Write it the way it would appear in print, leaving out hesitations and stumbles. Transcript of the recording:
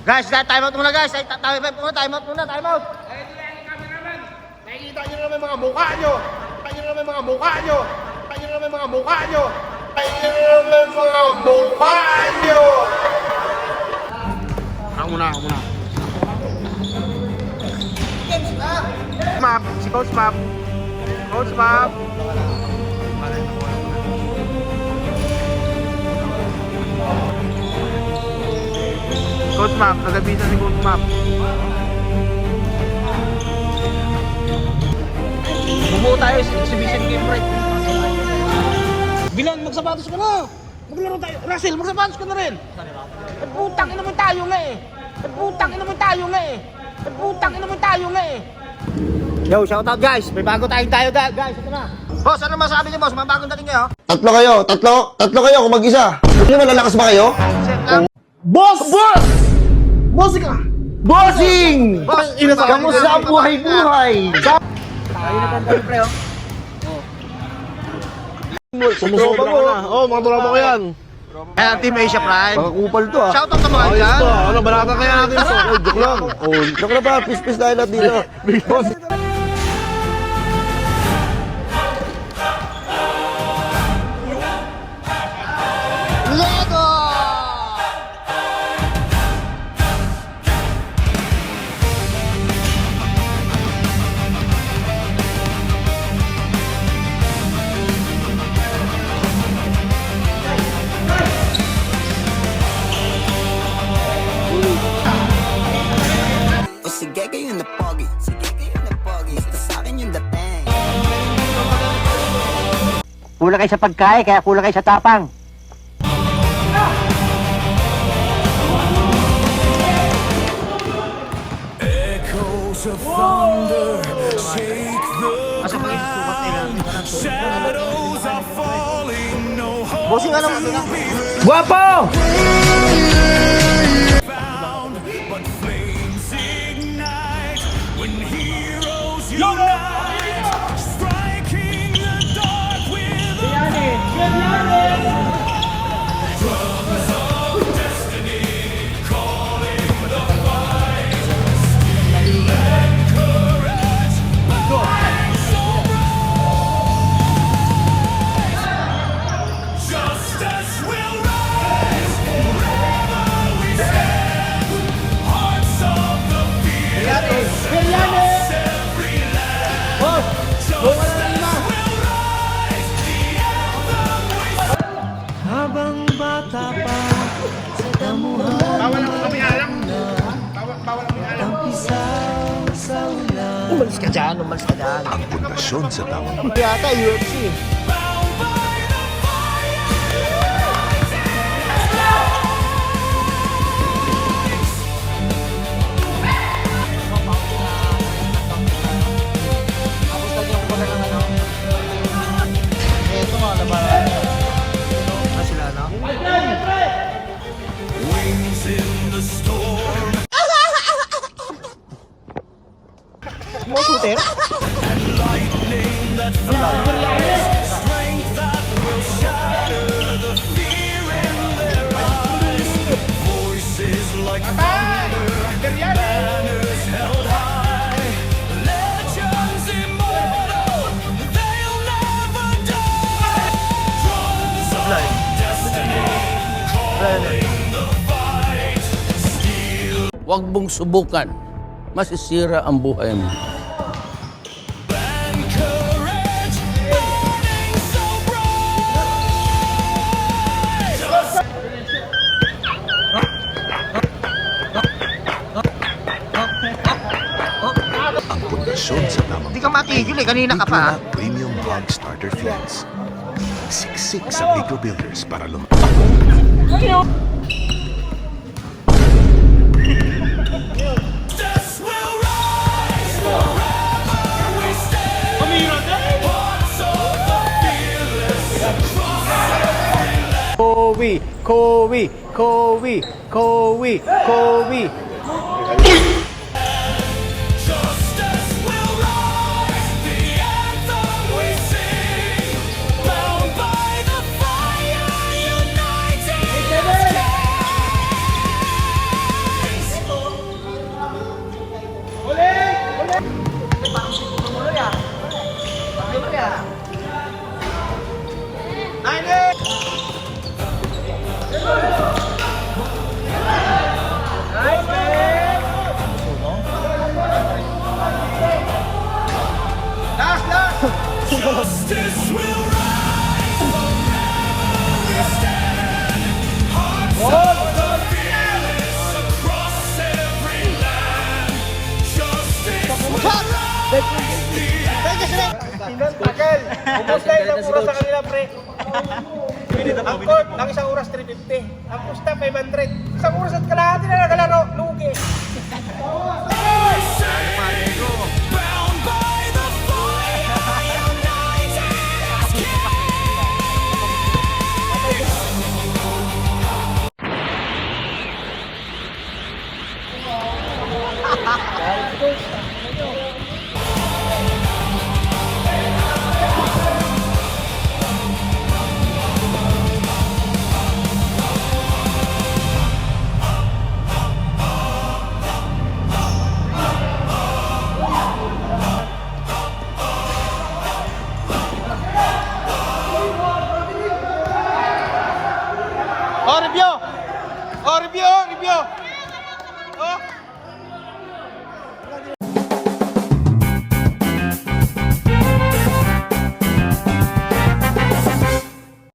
Guys, time out muna guys. Time out muna. Ay, ito yan yung cameraman. Nakikita nyo naman mga mukha nyo. Nakikita nyo naman mga mukha nyo. Nakikita nyo naman mga mukha nyo. Nakikita nyo naman mga mukha nyo. Ako muna. Map, si Coach Map. Coach Map. Coach Map, nagabitan si Coach Map. Bumuo tayo sa exhibition game break. Bilan, magsapatos ka na. Maglaro tayo. Russell, magsapatos ka na rin. Nagputang ina naman tayo nga eh. Yo, shout out guys. May bago tayong tayo guys. Ito na. Boss, ano masabi niyo boss? May bagong dating kayo? Tatlo kayo kung mag-isa. Hindi malalakas ba kayo? Boss! Bossing ka! Bossing! Boss, Kamusta ang buhay-buhay? Ayun na tayo pre oh. Sumusobra ka na. Oo, mga tropa ko yan. Ayan, Team Asia Prime. Mga kupal to ah. Shout out sa mga dyan. Ano, balata kaya natin ito. Oh, joke lang. Oh, joke lang ba? Peace tayo lahat dito. Boss. Lego! O sige kayo na pogi, basta sa'kin yung dating. Kulang kayo sa pagkain, kaya kulang kayo sa tapang. Echoes of thunder shake the ground. Shadows are falling, no hope Bossing, alam mo na. Guwapo! found, but flames ignite when heroes unite, striking the dark with a drums of destiny, calling the fight. Steel and courage, burning so bright. Justice will rise wherever we stand. Hearts of the fearless across every land. Justice will rise, the anthem we sing. Habang bata pa sa damuhan, Bawal ako kami alam. Bawal kami alam. isaw sa ulan. Umalis ka dyan. Ang pundasyon sa tamang Yata, UFC. Bound by the fire. Ito mga labaran. Sila na? Wings in the storm. Mo shooter? Lightning that flies. Strength that will shatter the fear in their eyes. Voices like thunder. Banners held high. Legends immortal. They'll never die. Drums of destiny. Calling the fight. Steel Huwag mong subukan. Masisira ang buhay mo. and courage. Burning so bright. ang pundasyon sa tamang Hindi ka matigil eh. Kanina ka pa. Bigla Premium Hog Starter Feeds. Siksik sa Micro Builders para Justice will rise wherever we stand. Hearts of the fearless across every land. Kowi. Justice will rise, the anthem we sing. Bound by the fire, united as kings. Justice will rise forever we stand. Hearts of the fearless across every land. Justice will rise. Tagal! Ubus na isang oras sa kanila, pre. Ang court, ng isang oras 350. Ang pusta 500. Isang oras at kalahati na nagalaro. Lugi. Bound by the fire, united as Review! Review!